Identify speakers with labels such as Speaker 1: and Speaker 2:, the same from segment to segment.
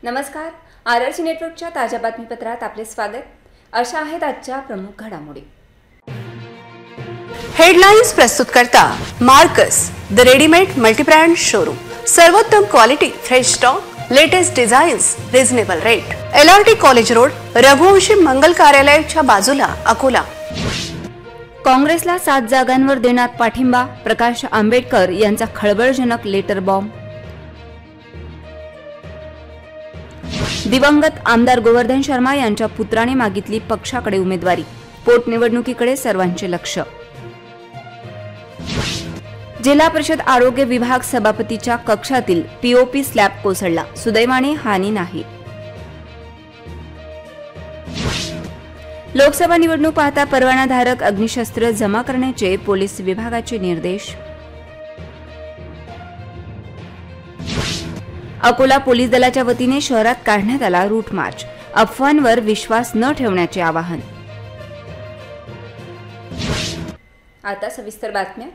Speaker 1: नमस्कार. RRC नेटवर्कच्या ताज्या बातमीपत्रात आपले स्वागत. अशा आहेत आजच्या प्रमुख घडामोडी.
Speaker 2: हेडलाइन्स प्रस्तुत करता Marcus the readymade multibrand showroom. सर्वोत्तम quality, fresh stock, latest designs, reasonable rate. LRT college road, Raghuvanshi Mangal कार्यालयाच्या बाजूला, अकोला.
Speaker 1: काँग्रेसला 7 जागांवर देण्यात पाठिंबा. प्रकाश आंबेडकर यांचा खळबळजनक लेटर बॉम्ब. दिवंगत आमदार गोवर्धन शर्मा यांच्या पुत्राने मागितली पक्षाकडे उमेदवारी. पोटनिवडणुकीकडे सर्वांचे लक्ष. जिल्हा परिषद आरोग्य विभाग सभापतीच्या कक्षातील POP स्लॅब कोसळला. सुदैवाने हानी नाही. लोकसभा निवडणूक पाहता परवानाधारक अग्निशस्त्र जमा करण्याचे पोलीस विभागाचे निर्देश. अकोला पोलीस दलाच्या वतीने शहरात काढण्यात आला रूट मार्च. अफवांवर विश्वास न ठेवण्याचे आवाहन. आता सविस्तर बातम्या.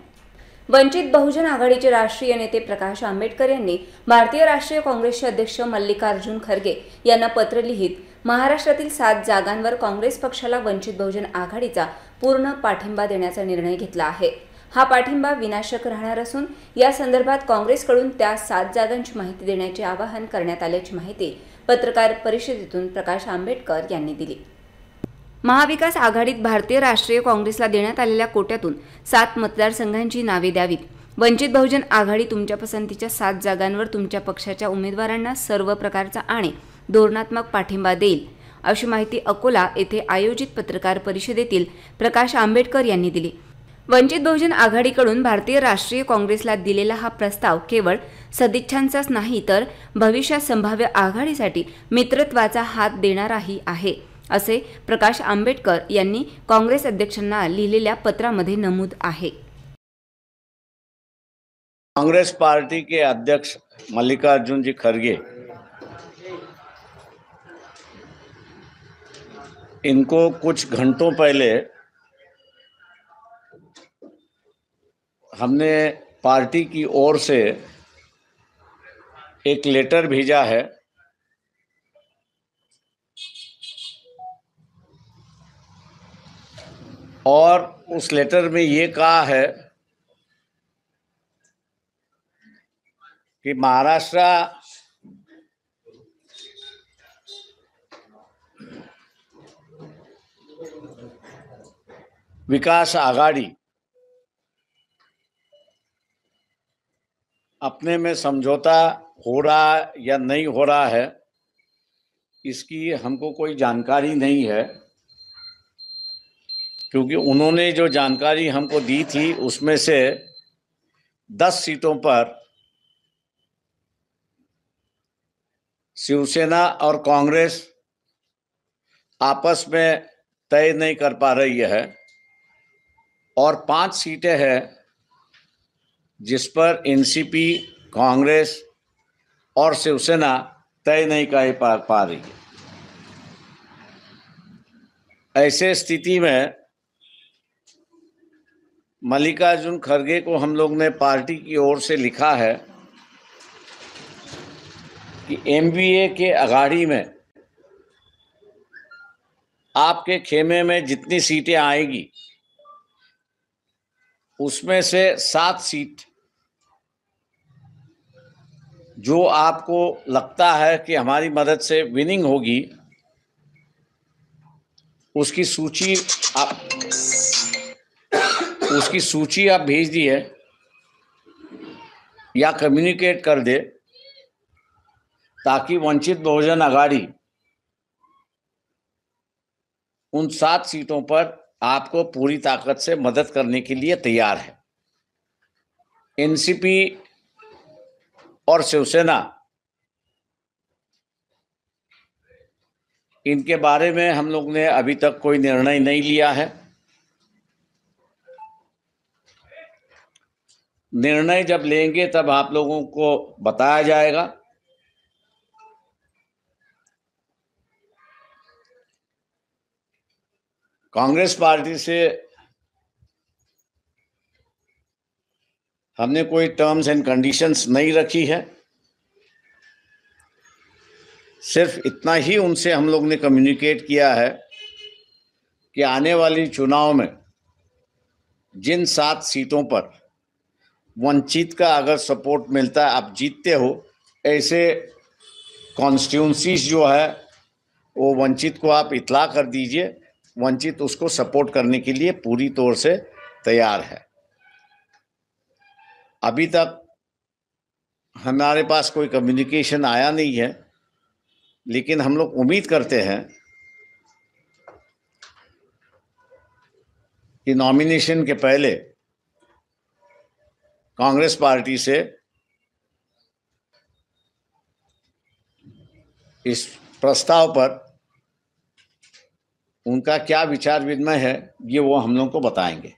Speaker 1: वंचित बहुजन आघाडीचे राष्ट्रीय नेते प्रकाश आंबेडकर यांनी भारतीय राष्ट्रीय काँग्रेसचे अध्यक्ष मल्लिकार्जुन खरगे यांना पत्र लिहित महाराष्ट्रातील 7 जागांवर काँग्रेस पक्षाला वंचित बहुजन आघाडीचा पूर्ण पाठिंबा देण्याचा निर्णय घेतला आहे. हा पाठिंबा विनाशक राहणार असून या संदर्भात काँग्रेसकडून त्या 7 जागांची माहिती देण्याचे आवाहन करण्यात आल्याची माहिती पत्रकार परिषदेतून प्रकाश आंबेडकर यांनी दिली. महाविकास आघाडीत भारतीय राष्ट्रीय काँग्रेसला देण्यात आलेल्या कोट्यातून 7 मतदारसंघांची नावे द्यावीत. वंचित बहुजन आघाडी तुमच्या पसंतीच्या 7 जागांवर तुमच्या पक्षाच्या उमेदवारांना सर्व प्रकारचा आणि धोरणात्मक पाठिंबा देईल, अशी माहिती अकोला येथे आयोजित पत्रकार परिषदेतील प्रकाश आंबेडकर यांनी दिली. वंचित बहुजन आघाडीकडून भारतीय राष्ट्रीय काँग्रेसला दिलेला हा प्रस्ताव केवळ सदिच्छांचाच नाही तर भविष्यात संभाव्य आघाडीसाठी मित्रत्वाचा हात देणाराही आहे, असे प्रकाश आंबेडकर यांनी काँग्रेस अध्यक्षांना लिहिलेल्या पत्रामध्ये नमूद आहे.
Speaker 3: कांग्रेस पार्टी के अध्यक्ष मल्लिकार्जुन जी खरगे, इनको कुछ घंटों पहले हमने पार्टी की ओर से एक लेटर भेजा है और उस लेटर में ये कहा है कि महाराष्ट्र विकास आघाड़ी अपने में समझौता हो रहा या नहीं हो रहा है, इसकी हमको कोई जानकारी नहीं है, क्योंकि उन्होंने जो जानकारी हमको दी थी उसमें से 10 सीटों पर शिवसेना और कांग्रेस आपस में तय नहीं कर पा रही है और 5 सीटें हैं जिस पर NCP, कांग्रेस और शिवसेना तय नहीं कर पा रही है. ऐसे स्थिति में मल्लिकार्जुन खरगे को हम लोग ने पार्टी की ओर से लिखा है कि MBA के अघाड़ी में आपके खेमे में जितनी सीटें आएगी उसमें से 7 सीट जो आपको लगता है कि हमारी मदद से विनिंग होगी, उसकी सूची आप भेज दिए या कम्युनिकेट कर दे, ताकि वंचित बहुजन आघाड़ी उन 7 सीटों पर आपको पूरी ताकत से मदद करने के लिए तैयार है. NCP और शिवसेना, इनके बारे में हम लोग ने अभी तक कोई निर्णय नहीं लिया है. निर्णय जब लेंगे तब आप लोगों को बताया जाएगा. कांग्रेस पार्टी से हमने कोई टर्म्स एंड कंडीशंस नहीं रखी है. सिर्फ इतना ही उनसे हम लोग ने कम्युनिकेट किया है कि आने वाली चुनाव में जिन 7 सीटों पर वंचित का अगर सपोर्ट मिलता है, आप जीतते हो, ऐसे कॉन्स्टिट्यूंसीज जो है वो वंचित को आप इतला कर दीजिए। वंचित उसको सपोर्ट करने के लिए पूरी तौर से तैयार है। अभी तक हमारे पास कोई कम्युनिकेशन आया नहीं है, लेकिन हम लोग उम्मीद करते हैं कि नॉमिनेशन के पहले कांग्रेस पार्टी से इस प्रस्ताव पर उनका क्या विचार विनिमय है, ये वो हम लोग को बताएंगे।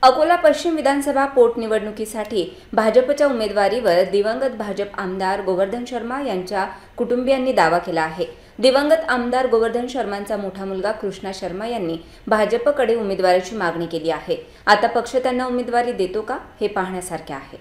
Speaker 1: अकोला पश्चिम विधानसभा पोटनिवडणुकीसाठी भाजपच्या उमेदवारीवर दिवंगत भाजप आमदार गोवर्धन शर्मा यांच्या कुटुंबियांनी दावा केला आहे। दिवंगत आमदार गोवर्धन शर्मांचा मोठा मुलगा कृष्णा शर्मा यांनी भाजपकडे उमेदवारीची मागणी केली आहे। आता पक्ष त्यांना उमेदवारी देतो का हे पाहण्यासारखे आहे।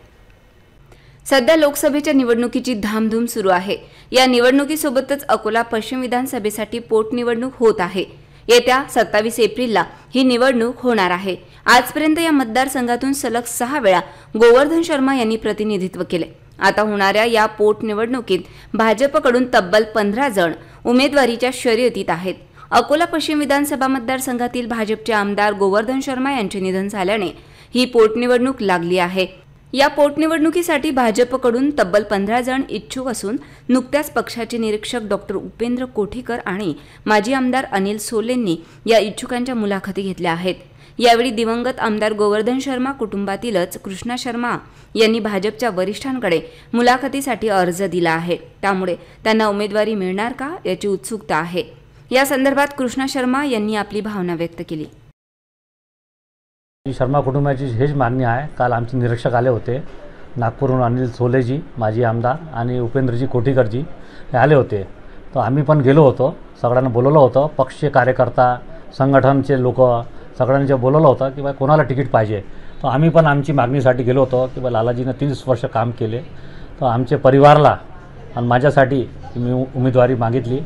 Speaker 1: सध्या लोकसभेच्या निवडणुकीची धामधूम सुरू आहे। या निवडणुकीसोबतच अकोला पश्चिम विधानसभेसाठी पोटनिवडणूक होत आहे। येत्या 27 एप्रिलला ही निवडणूक होणार आहे। आजपर्यंत या मतदारसंघातून सलग 6 वेळा गोवर्धन शर्मा यांनी प्रतिनिधित्व केले। आता होणाऱ्या या पोटनिवडणुकीत भाजपकडून तब्बल 15 जण उमेदवारीच्या शर्यतीत आहेत। अकोला पश्चिम विधानसभा मतदारसंघातील भाजपचे आमदार गोवर्धन शर्मा यांचे निधन झाल्याने ही पोटनिवडणूक लागली आहे। या पोटनिवडणुकीसाठी भाजपकडून तब्बल 15 जण इच्छुक असून नुकत्याच पक्षाचे निरीक्षक डॉक्टर उपेंद्र कोठीकर आणि माजी आमदार अनिल सोलेंनी या इच्छुकांच्या मुलाखती घेतल्या आहेत। यावेळी दिवंगत आमदार गोवर्धन शर्मा कुटुंबातीलच कृष्णा शर्मा यांनी भाजपच्या वरिष्ठांकडे मुलाखतीसाठी अर्ज दिला आहे। त्यामुळे त्यांना उमेदवारी मिळणार का याची उत्सुकता आहे। या संदर्भात कृष्णा शर्मा यांनी आपली भावना व्यक्त केली।
Speaker 4: शर्मा कुटुंबाची हेच मागणी आहे। काल आमचे निरीक्षक आले होते, नागपूरहून अनिल सोलेजी माजी आमदार आणि उपेंद्रजी कोठीकरजी हे आले होते। तर आम्ही पण गेलो होतो, सगळ्यांना बोलवलं होतं, पक्षचे कार्यकर्ता, संघटनचे लोक सगळ्यांनी जे बोलवलं होतं की बा कोणाला तिकीट पाहिजे। तर आम्ही पण आमची मागणीसाठी गेलो होतो की बा लालाजीनं 30 वर्ष काम केले, तर आमच्या परिवाराला आणि माझ्यासाठी मी उमेदवारी मागितली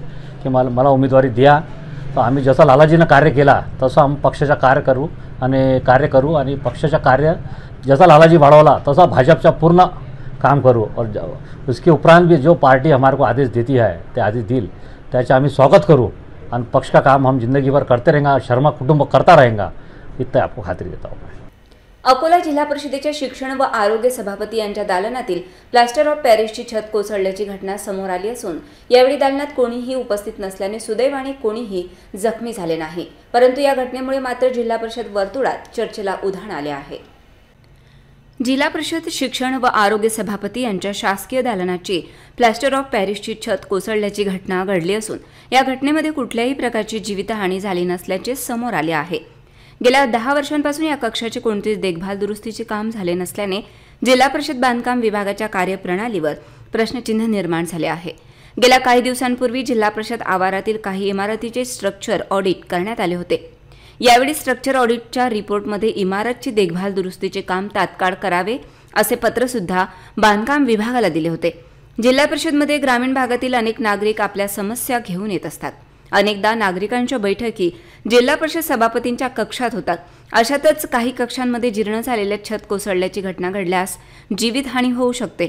Speaker 4: की मला उमेदवारी द्या। तर आम्ही जसं लालाजीनं कार्य केला तसं आम्ही पक्षाचा कार्य करू आणि पक्षाचा कार्य जसा लालाजी वाढवला तसा भाजपचा पूर्ण काम करू। और उसके उपरांत भी जो पार्टी हमारे को आदेश देती है ते आदेश दिल त्याचे आम्ही स्वागत करू और पक्ष का काम हम जिंदगी भर करते रहेंगे। शर्मा कुटुंब करता रहेगा, इतना आपको खात्री देता हूँ।
Speaker 1: अकोला जिल्हा परिषदेच्या शिक्षण व आरोग्य सभापती यांच्या दालनातील प्लास्टर ऑफ पॅरिसची छत कोसळल्याची घटना समोर आली असून यावेळी दालनात कोणीही उपस्थित नसल्याने सुदैवाने कोणीही जखमी झाले नाही। परंतु या घटनेमुळे मात्र जिल्हा परिषद वर्तुळात चर्चेला उधाण आले आहे। जिल्हा परिषद शिक्षण व आरोग्य सभापती यांच्या शासकीय दालनाची प्लास्टर ऑफ पॅरिसची छत कोसळल्याची घटना घडली असून या घटनेमध्ये कुठल्याही प्रकारची जीवितहानी झाली नसल्याचे समोर आले आहे। गेल्या 10 वर्षांपासून या कक्षाचे कोणतेच देखभाल दुरुस्तीचे काम झाले नसल्याने जिल्हा परिषद बांधकाम विभागाच्या कार्यप्रणालीवर प्रश्नचिन्ह निर्माण झाले आहे। गेल्या काही दिवसांपूर्वी जिल्हा परिषद आवारातील काही इमारतीचे स्ट्रक्चर ऑडिट करण्यात आले होते। यावेळी स्ट्रक्चर ऑडिटच्या रिपोर्टमध्ये इमारतची देखभाल दुरुस्तीचे काम तात्काळ करावे असे पत्र सुद्धा बांधकाम विभागाला दिले होते। जिल्हा परिषदमध्ये ग्रामीण भागातील अनेक नागरिक आपल्या समस्या घेऊन येत असतात। अनेकदा नागरिकांच्या बैठकी जिल्हा परिषद सभापतींच्या कक्षात होतात। अशातच काही कक्षांमध्ये जीर्ण झालेल्या छत कोसळल्याची घटना घडल्यास जीवितहानी होऊ शकते।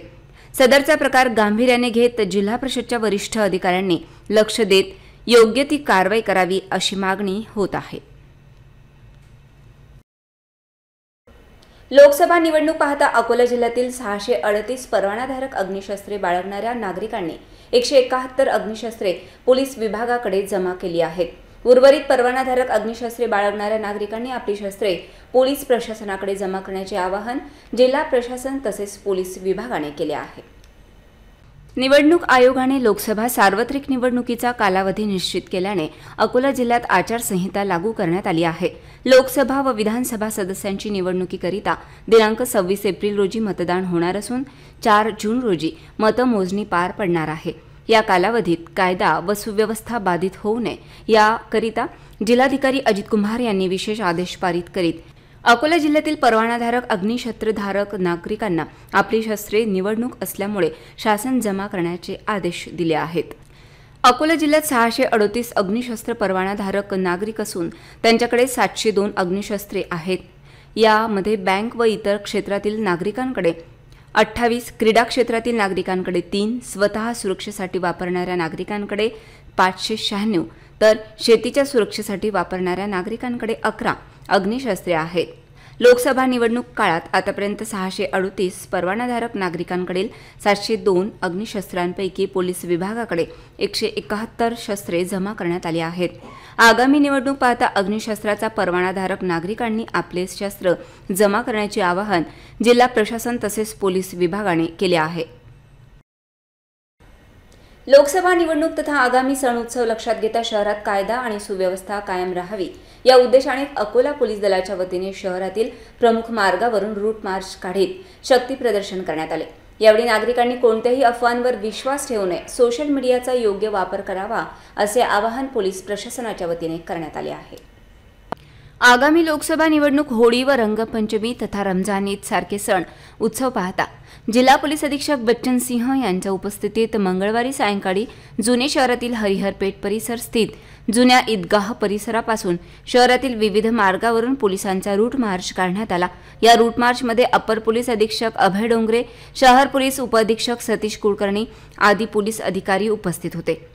Speaker 1: सदरचा प्रकार गांभीर्याने घेत जिल्हा परिषदच्या वरिष्ठ अधिकाऱ्यांनी लक्ष देत योग्य ती कारवाई करावी अशी मागणी होत आहे। लोकसभा निवडणूक पाहता अकोला जिल्ह्यातील 638 परवानाधारक अग्निशस्त्रे बाळगणाऱ्या नागरिकांनी 171 अग्निशस्त्रे पोलीस विभागाकडे जमा केली आहेत। उर्वरित परवानाधारक अग्निशस्त्रे बाळगणाऱ्या नागरिकांनी आपली शस्त्रे पोलीस प्रशासनाकडे जमा करण्याचे आवाहन जिल्हा प्रशासन तसेच पोलीस विभागाने केले आहे। निवडणूक आयोगाने लोकसभा सार्वत्रिक निवडणुकीचा कालावधी निश्चित केल्याने अकोला जिल्ह्यात आचारसंहिता लागू करण्यात आली आहे। लोकसभा व विधानसभा सदस्यांची निवडणुकीकरिता दिनांक 26 एप्रिल रोजी मतदान होणार असून 4 जून रोजी मतमोजणी पार पडणार आहे। या कालावधीत कायदा व सुव्यवस्था बाधित होऊ नये याकरिता जिल्हाधिकारी अजित कुमार यांनी विशेष आदेश पारित करीत अकोला जिल्ह्यातील परवानाधारक अग्निशस्त्रधारक नागरिकांना आपली शस्त्रे निवडणूक असल्यामुळे शासन जमा करण्याचे आदेश दिले आहेत। अकोला जिल्ह्यात 638 अग्निशस्त्र परवानाधारक नागरिक असून त्यांच्याकडे 702 अग्निशस्त्रे आहेत. यामध्ये बँक व इतर क्षेत्रातील नागरिकांकडे 28, क्रीडा क्षेत्रातील नागरिकांकडे 3, स्वतः सुरक्षेसाठी वापरणाऱ्या नागरिकांकडे 596 तर शेतीच्या सुरक्षेसाठी वापरणाऱ्या नागरिकांकडे 11 अग्निशस्त्रे आहेत. लोकसभा निवडणूक काळात आतापर्यंत 638 परवानाधारक नागरिकांकडील 702 अग्निशस्त्रांपैकी पोलीस विभागाकडे 171 शस्त्रे जमा करण्यात आली आहेत. आगामी निवडणूक पाहता अग्निशस्त्राचा परवानाधारक नागरिकांनी आपले शस्त्र जमा करण्याचे आवाहन जिल्हा प्रशासन तसेच पोलीस विभागाने केले आहे. लोकसभा निवडणूक तथा आगामी सण उत्सव लक्षात घेता शहरात कायदा आणि सुव्यवस्था कायम राहावी या उद्देशाने अकोला पोलीस दलाच्या वतीने शहरातील प्रमुख मार्गावरून रूट मार्च काढीत शक्ती प्रदर्शन करण्यात आले. यावेळी नागरिकांनी कोणत्याही अफवांवर विश्वास ठेवू नये, सोशल मीडियाचा योग्य वापर करावा असे आवाहन पोलीस प्रशासनाच्या वतीने करण्यात आले आहे. आगामी लोकसभा निवडणूक, होळी व रंगपंचमी तथा रमजान ईद सारखे सण उत्सव पाहता जिल्हा पोलीस अधीक्षक बच्चन सिंह यांच्या उपस्थितीत मंगळवारी सायंकाळी जुने शहरातील हरिहरपेठ परिसर स्थित जुन्या ईदगाह परिसरापासून शहरातील विविध मार्गावरून पोलिसांचा रूट मार्च काढण्यात आला. या रूट मार्चमध्ये अपर पोलीस अधीक्षक अभय डोंगरे, शहर पोलीस उपअधीक्षक सतीश कुलकर्णी आदी पोलीस अधिकारी उपस्थित होते.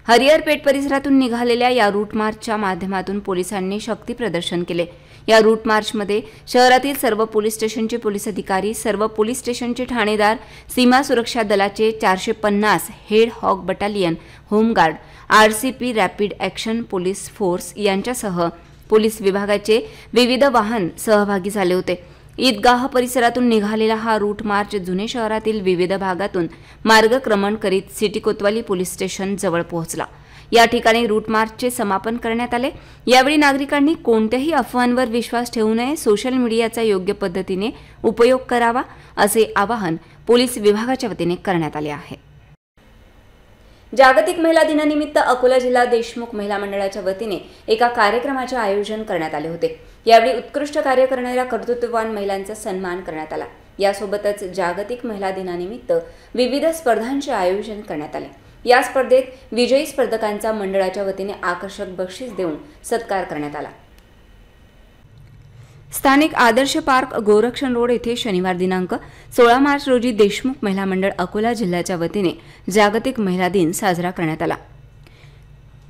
Speaker 1: हरिहरपेठ परिसरातून निघालेल्या या रूट मार्चच्या माध्यमातून पोलिसांनी शक्ती प्रदर्शन केले. या रूट मार्चमध्ये शहरातील सर्व पोलीस स्टेशनचे पोलीस अधिकारी, सर्व पोलीस स्टेशनचे ठाणेदार, सीमा सुरक्षा दलाचे 450 head hawk battalion, home guard, RCP, rapid action police force यांच्यासह पोलीस विभागाचे विविध वाहन सहभागी झाले होते. ईदगाह परिसरातून निघालेला हा रूट मार्च जुने शहरातील विविध भागातून मार्गक्रमण करीत सिटी कोतवाली पोलीस स्टेशन जवळ पोहोचला. या ठिकाणी रूट मार्चचे समापन करण्यात आले. यावेळी नागरिकांनी कोणत्याही अफवांवर विश्वास ठेवू नये, सोशल मीडियाचा योग्य पद्धतीने उपयोग करावा असे आवाहन पोलीस विभागाच्या वतीने करण्यात आले आहे. जागतिक महिला दिनानिमित्त अकोला जिल्हा देशमुख महिला मंडळाच्या वतीने एका कार्यक्रमाचे आयोजन करण्यात आले होते. यावेळी उत्कृष्ट कार्य करणाऱ्या कर्तृत्ववान महिलांचा सन्मान करण्यात आला. यासोबतच जागतिक महिला दिनानिमित्त विविध स्पर्धांचे आयोजन करण्यात आले. या स्पर्धेत विजयी स्पर्धकांचा मंडळाच्या वतीने आकर्षक बक्षीस देऊन सत्कार करण्यात आला. स्थानिक आदर्श पार्क, गोरक्षण रोड येथे शनिवार दिनांक 16 मार्च रोजी देशमुख महिला मंडळ अकोला जिल्ह्याच्या वतीने जागतिक महिला दिन साजरा करण्यात आला.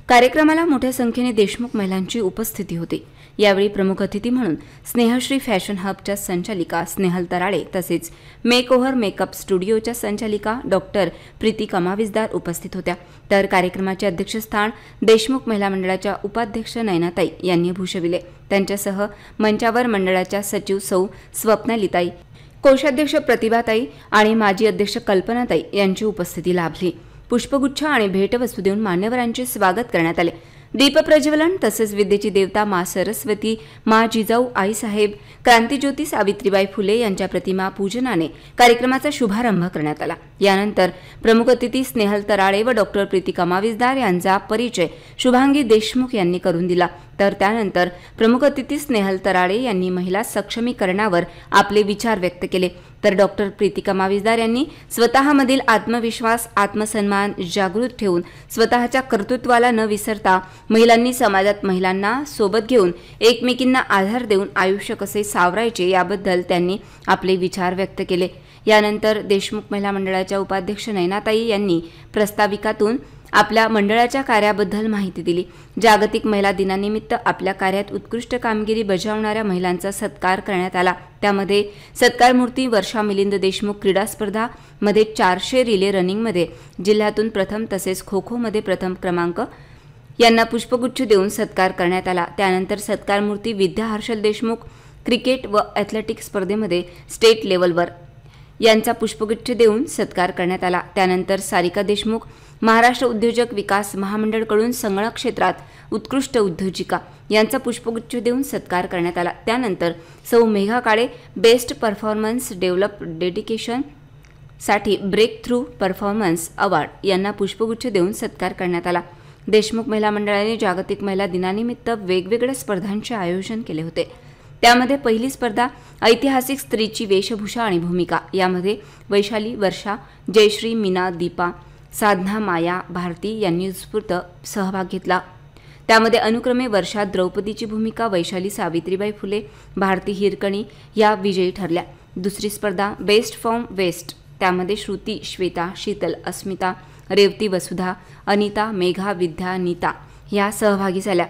Speaker 1: कार्यक्रमाला मोठ्या संख्येने देशमुख महिलांची उपस्थिती होती. यावेळी प्रमुख अतिथी म्हणून स्नेहश्री फॅशन हबच्या संचालिका स्नेहल तराळे तसेच मेकओव्हर मेकअप स्टुडिओच्या संचालिका डॉक्टर प्रीती कमाविजदार उपस्थित होत्या. तर कार्यक्रमाचे अध्यक्षस्थान देशमुख महिला मंडळाच्या उपाध्यक्ष नयनाताई यांनी भूषविले. त्यांच्यासह मंचावर मंडळाच्या सचिव सौ स्वप्नालिताई, कोषाध्यक्ष प्रतिभाताई आणि माजी अध्यक्ष कल्पनाताई यांची उपस्थिती लाभली. पुष्पगुच्छ आणि भेटवस्तू देऊन मान्यवरांचे स्वागत करण्यात आले. दीपप्रज्वलन तसेच विद्येची देवता मा सरस्वती, मा जिजाऊ आईसाहेब, क्रांतिज्योती सावित्रीबाई फुले यांच्या प्रतिमा पूजनाने कार्यक्रमाचा शुभारंभ करण्यात आला. यानंतर प्रमुख अतिथी स्नेहल तराळे व डॉक्टर प्रीती कमाविजदार यांचा परिचय शुभांगी देशमुख यांनी करून दिला. तर त्यानंतर प्रमुख अतिथी स्नेहल तराळे यांनी महिला सक्षमीकरणावर आपले विचार व्यक्त केले. तर डॉक्टर प्रीती कमाविजदार यांनी स्वतःमधील आत्मविश्वास, आत्मसन्मान जागृत ठेवून स्वतःच्या कर्तृत्वाला न विसरता महिलांनी समाजात महिलांना सोबत घेऊन एकमेकींना आधार देऊन आयुष्य कसे सावरायचे याबद्दल त्यांनी आपले विचार व्यक्त केले. यानंतर देशमुख महिला मंडळाच्या उपाध्यक्ष नयनाताई यांनी प्रस्ताविकातून आपल्या मंडळाच्या कार्याबद्दल माहिती दिली. जागतिक महिला दिनानिमित्त आपल्या कार्यात उत्कृष्ट कामगिरी बजावणाऱ्या महिलांचा सत्कार करण्यात आला. त्यामध्ये सत्कारमूर्ती वर्षा मिलिंद देशमुख क्रीडा स्पर्धा मध्ये 400 रिले रनिंगमध्ये जिल्ह्यातून प्रथम तसेच खो खोमध्ये प्रथम क्रमांक यांना पुष्पगुच्छ देऊन सत्कार करण्यात आला. त्यानंतर सत्कारमूर्ती विद्या हर्षल देशमुख क्रिकेट व ॲथलेटिक्स स्पर्धेमध्ये स्टेट लेवलवर यांचा पुष्पगुच्छ देऊन सत्कार करण्यात आला. त्यानंतर सारिका देशमुख महाराष्ट्र उद्योजक विकास महामंडळकडून संगणक क्षेत्रात उत्कृष्ट उद्योजिका यांचा पुष्पगुच्छ देऊन सत्कार करण्यात आला. त्यानंतर सौ मेघा काळे बेस्ट परफॉर्मन्स डेव्हलप डेडिकेशन साठी ब्रेक थ्रू परफॉर्मन्स अवॉर्ड यांना पुष्पगुच्छ देऊन सत्कार करण्यात आला. देशमुख महिला मंडळाने जागतिक महिला दिनानिमित्त वेगवेगळ्या स्पर्धांचे आयोजन केले होते. त्यामध्ये पहिली स्पर्धा ऐतिहासिक स्त्रीची वेशभूषा आणि भूमिका यामध्ये वैशाली, वर्षा, जयश्री, मीना, दीपा, साधना, माया, भारती यांनी उत्स्फूर्त सहभाग घेतला। त्यामध्ये अनुक्रमे वर्षा द्रौपदीची भूमिका, वैशाली सावित्रीबाई फुले, भारती हिरकणी या विजयी ठरल्या। दुसरी स्पर्धा बेस्ट फ्रॉम वेस्ट, त्यामध्ये श्रुती, श्वेता, शीतल, अस्मिता, रेवती, वसुधा, अनिता, मेघा, विद्या, नीता या सहभागी झाल्या।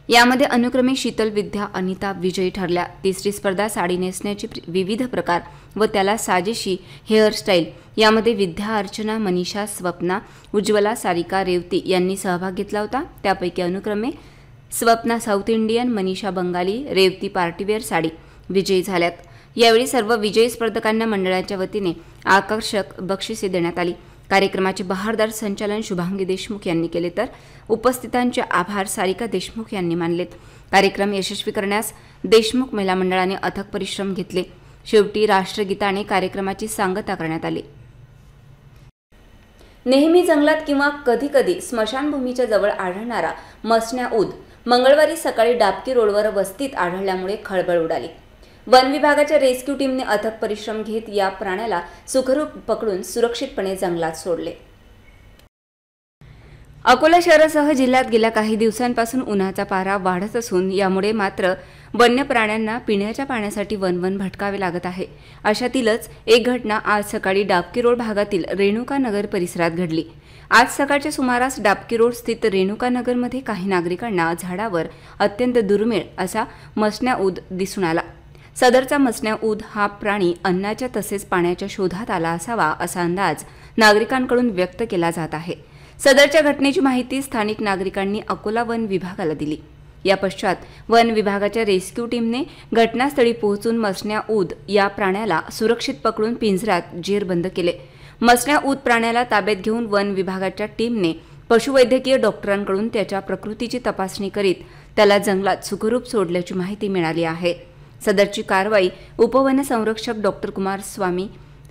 Speaker 1: यामध्ये अनुक्रमे शीतल, विद्या, अनिता विजयी ठरल्या। तिसरी स्पर्धा साडी नेसण्याचे विविध प्रकार व त्याला साजेशी हेअरस्टाईल, यामध्ये विद्या, अर्चना, मनीषा, स्वप्ना, उज्ज्वला, सारिका, रेवती यांनी सहभाग घेतला होता। त्यापैकी अनुक्रमे Swapna South Indian, Manisha Bengali, Revati party wear sari विजयी झाल्यात। यावेळी सर्व विजयी स्पर्धकांना मंडळाच्या वतीने आकर्षक बक्षिसे देण्यात आली। कार्यक्रमाचे बहारदार संचालन शुभांगी देशमुख यांनी केले, तर उपस्थितांचे आभार सारिका देशमुख यांनी मानलेत। कार्यक्रम यशस्वी करण्यास देशमुख महिला मंडळाने अथक परिश्रम घेतले। शेवटी राष्ट्रगीताने कार्यक्रमाची सांगता करण्यात आली। नेहमी जंगलात किंवा कधीकधी स्मशानभूमीच्या जवळ आढळणारा मसण्या ऊद मंगळवारी सकाळी डाबकी रोडवर वस्तीत आढळल्यामुळे खळबळ उडाली। वन विभागाच्या रेस्क्यू टीमने अथक परिश्रम घेत या प्राण्याला सुखरूप पकडून सुरक्षितपणे जंगलात सोडले। अकोला शहरासह जिल्ह्यात गेल्या काही दिवसांपासून उन्हाचा पारा वाढत असून यामुळे मात्र वन्य प्राण्यांना पिण्याच्या पाण्यासाठी वनवन भटकावे लागत आहे। अशातीलच एक घटना आज सकाळी डाबकी रोड भागातील रेणुका नगर परिसरात घडली। आज सकाळच्या सुमारास डाबकी रोड स्थित रेणुका नगरमध्ये काही नागरिकांना झाडावर अत्यंत दुर्मिळ असा मसण्या ऊद दिसून आला। सदरचा मसण्या ऊद हा प्राणी अन्नाच्या तसेच पाण्याच्या शोधात आला असावा असा अंदाज नागरिकांकडून व्यक्त केला जात आहे। सदरच्या घटनेची माहिती स्थानिक नागरिकांनी अकोला वन विभागाला दिली। या पश्चात वन विभागाच्या रेस्क्यू टीमने घटनास्थळी पोहोचून मसण्या ऊद या प्राण्याला सुरक्षित पकडून पिंजऱ्यात जेरबंद केले। मसण्या ऊद प्राण्याला ताब्यात घेऊन वन विभागाच्या टीमने पशुवैद्यकीय डॉक्टरांकडून त्याच्या प्रकृतीची तपासणी करीत त्याला जंगलात सुखरूप सोडल्याची माहिती मिळाली आहे। सदरची कारवाई उपवनसंरक्षक डॉक्टर कुमार स्वामी,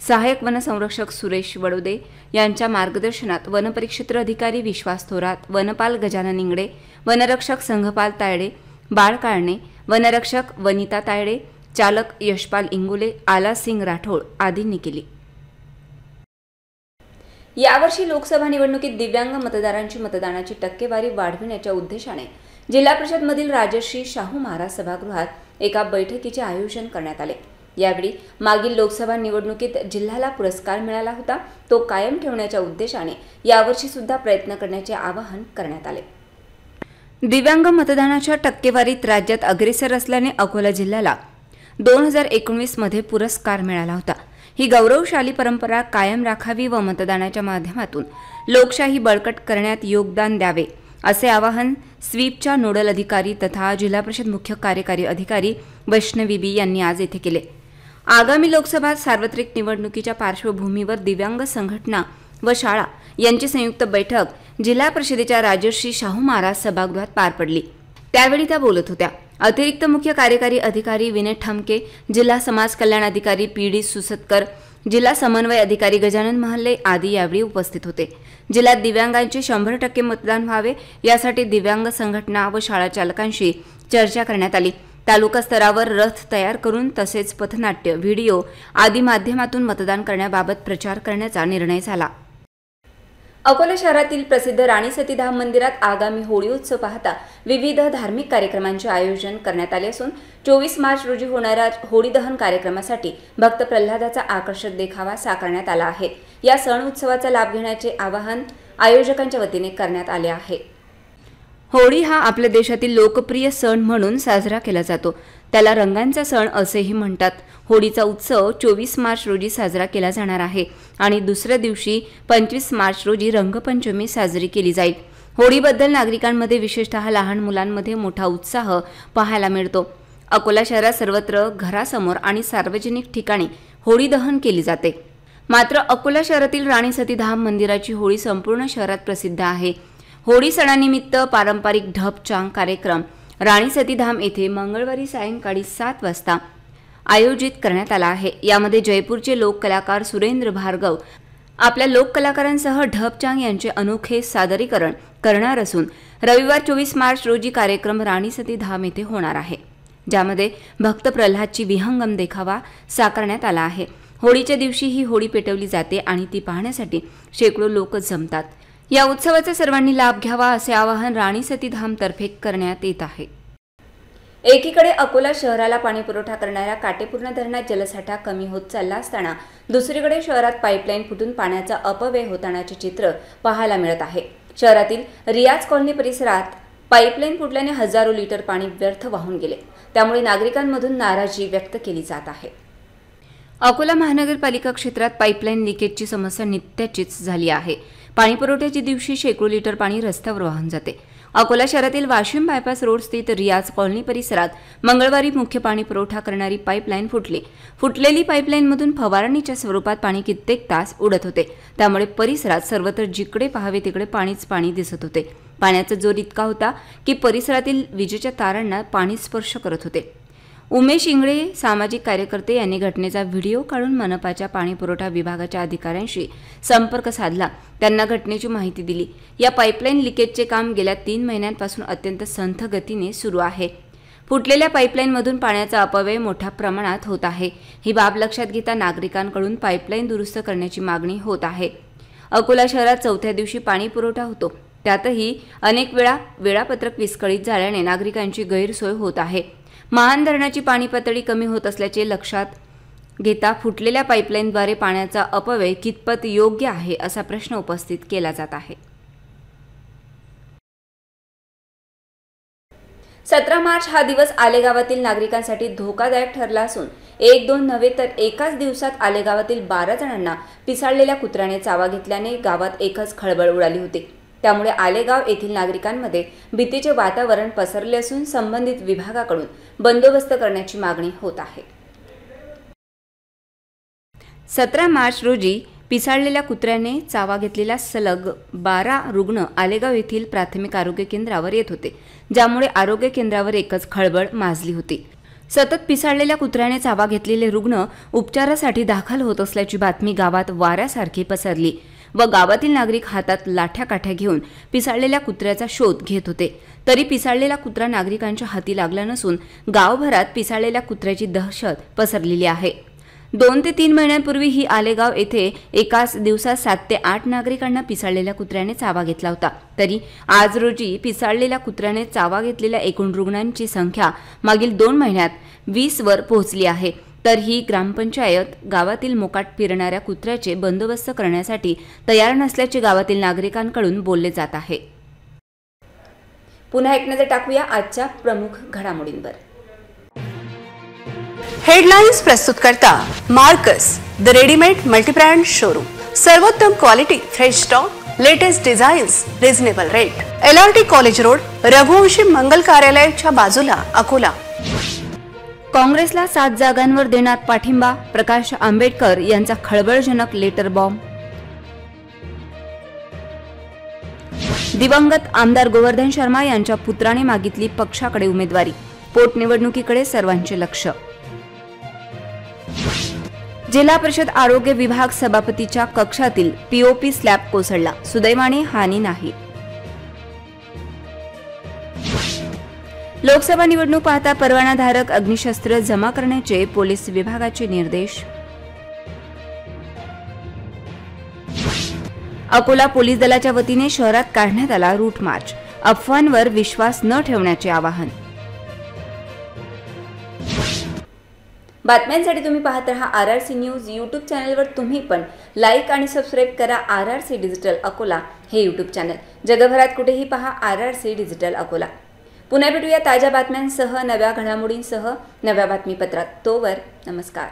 Speaker 1: सहाय्यक वनसंरक्षक सुरेश वडोदे यांच्या मार्गदर्शनात वनपरिक्षेत्र अधिकारी विश्वास थोरात, वनपाल गजानन इंगडे, वनरक्षक संघपाल तायडे, बाळ काळणे, वनरक्षक वनिता तायडे, चालक यशपाल इंगोले, आला सिंग राठोड आदींनी केली। यावर्षी लोकसभा निवडणुकीत दिव्यांग मतदारांची मतदानाची टक्केवारी वाढविण्याच्या उद्देशाने जिल्हा परिषदमधील राजश्री शाहू महाराज सभागृहात एका बैठकीचे आयोजन करण्यात आले। यावेळी मागील लोकसभा निवडणुकीत जिल्ह्याला पुरस्कार मिळाला होता, तो कायम ठेवण्याच्या उद्देशाने यावर्षी सुद्धा प्रयत्न करण्याचे आवाहन करण्यात आले। दिव्यांग मतदानाच्या टक्केवारीत राज्यात अग्रेसर असल्याने अकोला जिल्ह्याला 2019 मध्ये पुरस्कार मिळाला होता। ही गौरवशाली परंपरा कायम राखावी व मतदानाच्या माध्यमातून लोकशाही बळकट करण्यात योगदान द्यावे असे आवाहन स्वीपच्या नोडल अधिकारी तथा जिल्हा परिषद मुख्य कार्यकारी अधिकारी वैष्णवी बी यांनी आज येथे केले। आगामी लोकसभा सार्वत्रिक निवडणुकीच्या पार्श्वभूमीवर दिव्यांग संघटना व शाळा यांची संयुक्त बैठक जिल्हा परिषदेच्या राजश्री शाहू महाराज सभागृहात पार पडली। त्यावेळी त्या बोलत होत्या। अतिरिक्त मुख्य कार्यकारी अधिकारी विनय ठमके, जिल्हा समाज कल्याण अधिकारी PD सुसतकर, जिल्हा समन्वय अधिकारी गजानन महल्ले आदी यावेळी उपस्थित होते। जिल्ह्यात दिव्यांगांचे 100% मतदान व्हावे यासाठी दिव्यांग संघटना व शाळा चालकांशी चर्चा करण्यात आली। तालुका स्तरावर रथ तयार करून तसेच पथनाट्य, व्हिडिओ आदी माध्यमातून मतदान करण्याबाबत प्रचार करण्याचा निर्णय झाला। अकोला शहरातील प्रसिद्ध राणी सतीधाम मंदिरात आगामी होळी उत्सव पाहता विविध धार्मिक कार्यक्रमांचे आयोजन करण्यात आले असून 24 मार्च रोजी होणाऱ्या होळी दहन कार्यक्रमासाठी भक्त प्रल्हादाचा आकर्षक देखावा साकारण्यात आला आहे। या सण उत्सवाचा लाभ घेण्याचे आवाहन आयोजकांच्या वतीने करण्यात आले आहे। होळी हा आपल्या देशातील लोकप्रिय सण म्हणून साजरा केला जातो। त्याला रंगांचा सण असेही म्हणतात। होळीचा उत्सव 24 मार्च रोजी साजरा केला जाणार आहे आणि दुसऱ्या दिवशी 25 मार्च रोजी रंगपंचमी साजरी केली जाईल। होळीबद्दल नागरिकांमध्ये विशेषतः लहान मुलांमध्ये मोठा उत्साह पाहायला मिळतो। अकोला शहरात सर्वत्र घरासमोर आणि सार्वजनिक ठिकाणी होळी दहन केली जाते। मात्र अकोला शहरातील राणी सतीधाम मंदिराची होळी संपूर्ण शहरात प्रसिद्ध आहे। होळी सणानिमित्त पारंपरिक ढबचांग कार्यक्रम राणी सतीधाम येथे मंगळवारी सायंकाळी 7 वाजता आयोजित करण्यात आला आहे। यामध्ये जयपूरचे लोक कलाकार सुरेंद्र भार्गव आपल्या लोक कलाकारांसह ढबचांग यांचे अनोखे सादरीकरण करणार असून रविवार 24 मार्च रोजी कार्यक्रम राणी सतीधाम येथे होणार आहे, ज्यामध्ये भक्त प्रल्हादची विहंगम देखावा साकारण्यात आला आहे। होळीच्या दिवशी ही होळी पेटवली जाते आणि ती पाहण्यासाठी शेकडो लोक जमतात। या उत्सवाचा सर्वांनी लाभ घ्यावा असे आवाहन राणी सतीधाम तर्फे करण्यात येत आहे। एकीकडे अकोला शहराला पाणी पुरवठा करणाऱ्या काटेपूर्णा धरणात जलसाठा कमी होत चालला असताना दुसरीकडे शहरात पाईपलाईन फुटून पाण्याचा अपव्यय होतानाचे चित्र पाहायला मिळत आहे। शहरातील रियाज कॉलनी परिसरात पाईपलाईन फुटल्याने हजारो लिटर पाणी व्यर्थ वाहून गेले, त्यामुळे नागरिकांमधून नाराजी व्यक्त केली जात आहे। अकोला महानगरपालिका क्षेत्रात पाईपलाईन लिकेजची समस्या नित्याचीच झाली आहे। पाणी पुरवठ्याच्या दिवशी शेकडो लिटर पाणी रस्त्यावर वाहून जाते। अकोला शहरातील वाशिम बायपास रोड स्थित रियाज कॉलनी परिसरात मंगळवारी मुख्य पाणी पुरवठा करणारी पाईपलाईन फुटली। फुटलेली पाईपलाईनमधून फवारणीच्या स्वरूपात पाणी कित्येक तास उडत होते, त्यामुळे परिसरात सर्वत्र जिकडे पाहावे तिकडे पाणीच पाणी दिसत होते। पाण्याचा जोर इतका होता की परिसरातील विजेच्या तारांना पाणी स्पर्श करत होते। उमेश इंगळे सामाजिक कार्यकर्ते यांनी घटनेचा व्हिडिओ काढून मनपाच्या पाणी पुरवठा विभागाच्या अधिकाऱ्यांशी संपर्क साधला, त्यांना घटनेची माहिती दिली। या पाईपलाईन लिकेजचे काम गेल्या 3 महिन्यांपासून अत्यंत संथ गतीने सुरू आहे। फुटलेल्या पाईपलाईनमधून पाण्याचा अपव्यय मोठ्या प्रमाणात होत आहे। ही बाब लक्षात घेता नागरिकांकडून पाईपलाईन दुरुस्त करण्याची मागणी होत आहे। अकोला शहरात चौथ्या दिवशी पाणी पुरवठा होतो, त्यातही अनेक वेळा वेळापत्रक विस्कळीत झाल्याने नागरिकांची गैरसोय होत आहे। महान धरणाची पाणी पातळी कमी होत असल्याचे लक्षात घेता फुटलेल्या पाईपलाईनद्वारे पाण्याचा अपव्यय कितपत योग्य आहे असा प्रश्न उपस्थित केला जात आहे। 17 मार्च हा दिवस आलेगावातील नागरिकांसाठी धोकादायक ठरला असून 1-2 नव्हे तर एकाच दिवसात आलेगावातील 12 जणांना पिसाळलेल्या कुत्र्याने चावा घेतल्याने गावात एकच खळबळ उडाली होती। त्यामुळे आलेगाव येथील नागरिकांमध्ये भीतीचे वातावरण पसरले असून संबंधित विभागाकडून बंदोबस्त करण्याची मागणी होत आहे। 17 मार्च रोजी पिसाळलेल्या कुत्र्याने चावा घेतलेला सलग 12 रुग्ण आलेगाव येथील प्राथमिक आरोग्य केंद्रावर येत होते, ज्यामुळे आरोग्य केंद्रावर एकच खळबळ माजली होती। सतत पिसाळलेल्या कुत्र्याने चावा घेतलेले रुग्ण उपचारासाठी दाखल होत असल्याची बातमी गावात वाऱ्यासारखी पसरली व गावातील नागरिक हातात लाठ्या-काठ्या घेऊन पिसाळलेल्या कुत्र्याचा शोध घेत होते। तरी पिसाळलेला कुत्रा नागरिकांच्या हाती लागला नसून गावभरात पिसाळलेल्या कुत्र्याची दहशत पसरलेली आहे। 2 ते 3 महिन्यांपूर्वी ही आलेगाव येथे एकाच दिवसात 7 ते 8 नागरिकांना पिसाळलेल्या कुत्र्याने चावा घेतला होता। तरी आज रोजी पिसाळलेल्या कुत्र्याने चावा घेतलेल्या एकूण रुग्णांची संख्या मागील 2 महिन्यात 20 वर पोहोचली आहे। तर ही ग्रामपंचायत गावातील मोकाट फिरणाऱ्या कुत्र्याचे बंदोबस्त करण्यासाठी तयार नसल्याचे गावातील नागरिकांकडून बोलले जात आहे। पुन्हा एक नजर टाकूया आजच्या प्रमुख घडामोडींवर।
Speaker 2: हेडलाइन्स प्रस्तुत करता Marcus the readymade multibrand showroom. सर्वोत्तम quality, fresh stock, latest designs, reasonable rate. LRT college road, Raghuvanshi Mangal कार्यालयाच्या बाजूला, अकोला।
Speaker 1: काँग्रेसला 7 जागांवर देण्यात पाठिंबा, प्रकाश आंबेडकर यांचा खळबळजनक लेटर बॉम्ब। दिवंगत आमदार गोवर्धन शर्मा यांच्या पुत्राने मागितली पक्षाकडे उमेदवारी, पोटनिवडणुकीकडे सर्वांचे लक्ष। जिल्हा परिषद आरोग्य विभाग सभापतीच्या कक्षातील POP स्लॅब कोसळला, सुदैवाने हानी नाही। लोकसभा निवडणूक पाहता परवानाधारक अग्निशस्त्र जमा करण्याचे पोलीस विभागाचे निर्देश। अकोला पोलीस दलाच्या वतीने शहरात काढण्यात आला रूट मार्च, अफवांवर विश्वास न ठेवण्याचे आवाहन। बातम्यांसाठी तुम्ही पाहत रहा RRC न्यूज यूट्यूब चॅनलवर। तुम्ही पण लाईक आणि सबस्क्राईब करा RRC डिजिटल अकोला हे यूट्यूब चॅनल। जगभरात कुठेही पहा RRC डिजिटल अकोला। पुन्हा भेटूया ताज्या बातम्यांसह, नव्या घडामोडींसह, नव्या बातमीपत्रात। तोवर नमस्कार।